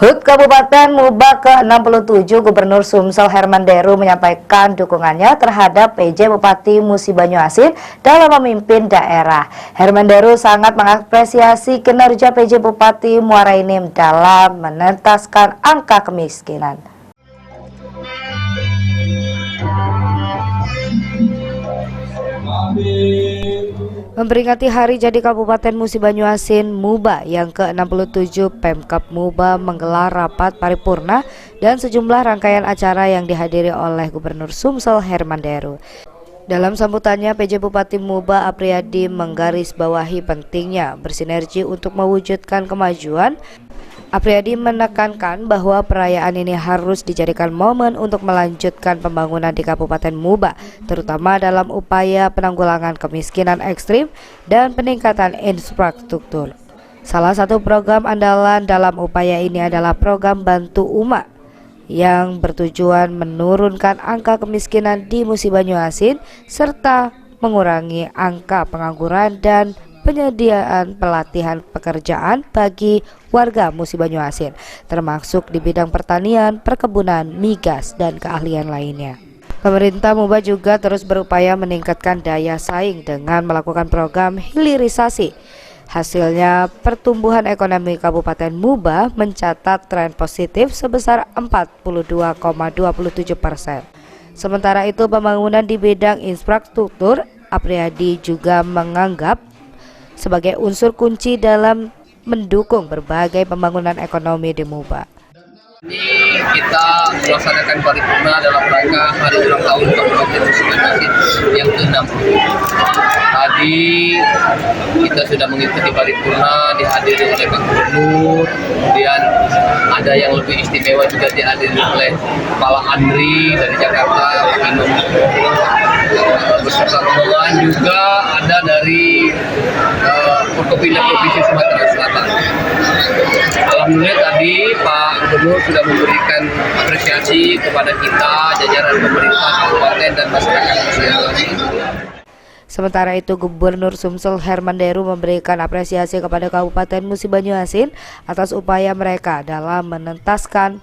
HUT Kabupaten Muba ke-67 Gubernur Sumsel Herman Deru menyampaikan dukungannya terhadap PJ Bupati Musi Banyuasin dalam memimpin daerah. Herman Deru sangat mengapresiasi kinerja PJ Bupati Muara Enim dalam menentaskan angka kemiskinan. Memperingati Hari Jadi Kabupaten Musi Banyuasin Muba yang ke-67, Pemkab Muba menggelar rapat paripurna dan sejumlah rangkaian acara yang dihadiri oleh Gubernur Sumsel Herman Deru. Dalam sambutannya, PJ Bupati Muba Apriyadi menggarisbawahi pentingnya bersinergi untuk mewujudkan kemajuan. Apriyadi menekankan bahwa perayaan ini harus dijadikan momen untuk melanjutkan pembangunan di Kabupaten Muba, terutama dalam upaya penanggulangan kemiskinan ekstrim dan peningkatan infrastruktur. Salah satu program andalan dalam upaya ini adalah program Bantu Umak yang bertujuan menurunkan angka kemiskinan di Musi Banyuasin serta mengurangi angka pengangguran dan penyediaan pelatihan pekerjaan bagi warga Musi Banyuasin, termasuk di bidang pertanian, perkebunan, migas, dan keahlian lainnya. Pemerintah Muba juga terus berupaya meningkatkan daya saing dengan melakukan program hilirisasi. Hasilnya, pertumbuhan ekonomi Kabupaten Muba mencatat tren positif sebesar 42,27%. Sementara itu, pembangunan di bidang infrastruktur, Apriyadi juga menganggap sebagai unsur kunci dalam mendukung berbagai pembangunan ekonomi di Muba. Ini kita melaksanakan paripurna dalam rangka hari ulang tahun Kabupaten Musi Banyuasin yang ke-6. Tadi kita sudah mengikuti paripurna dihadiri oleh Pak Gubernur, kemudian ada yang lebih istimewa juga dihadiri oleh Kepala Andri dari Jakarta, Pak Imam beserta rombongan, juga ada dari Forkopimda Provinsi Sumatera Selatan. Alhamdulillah tadi Pak Gubernur sudah memberikan apresiasi kepada kita, jajaran pemerintah kabupaten dan masyarakat Musi Banyuasin. Sementara itu, Gubernur Sumsel Herman Deru memberikan apresiasi kepada Kabupaten Musi Banyuasin atas upaya mereka dalam menentaskan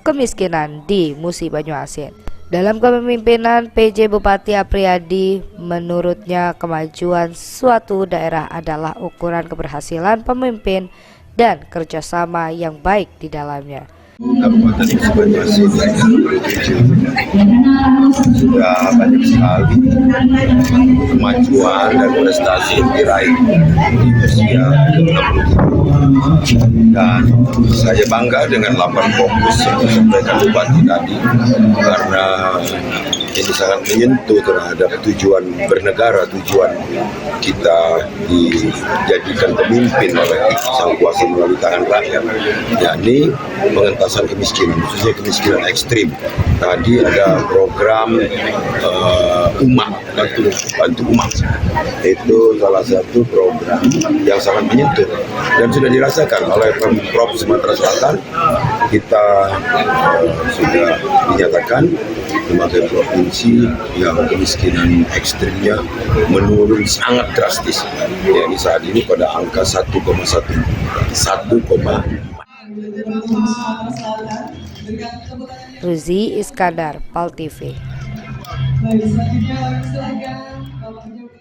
kemiskinan di Musi Banyuasin. Dalam kepemimpinan PJ Bupati Apriyadi, menurutnya kemajuan suatu daerah adalah ukuran keberhasilan pemimpin dan kerjasama yang baik di dalamnya. Kabupaten Musi Banyuasin sudah banyak sekali kemajuan dan prestasi yang diraih di usia ke-63, dan saya bangga dengan 8 fokus yang disampaikan Bupati tadi, karena ini sangat menyentuh terhadap tujuan bernegara, tujuan kita dijadikan pemimpin oleh Sang Kuasa melalui tangan rakyat, yakni pengentasan kemiskinan, khususnya kemiskinan ekstrim. Tadi ada program Umak, Bantu Umak. Itu salah satu program yang sangat menyentuh dan sudah dirasakan oleh Pemprov Sumatera Selatan. Kita sudah dinyatakan sebagai provinsi yang kemiskinan ekstrimnya menurun sangat drastis, yakni saat ini pada angka 1,1. Ruzi Iskandar, PAL TV.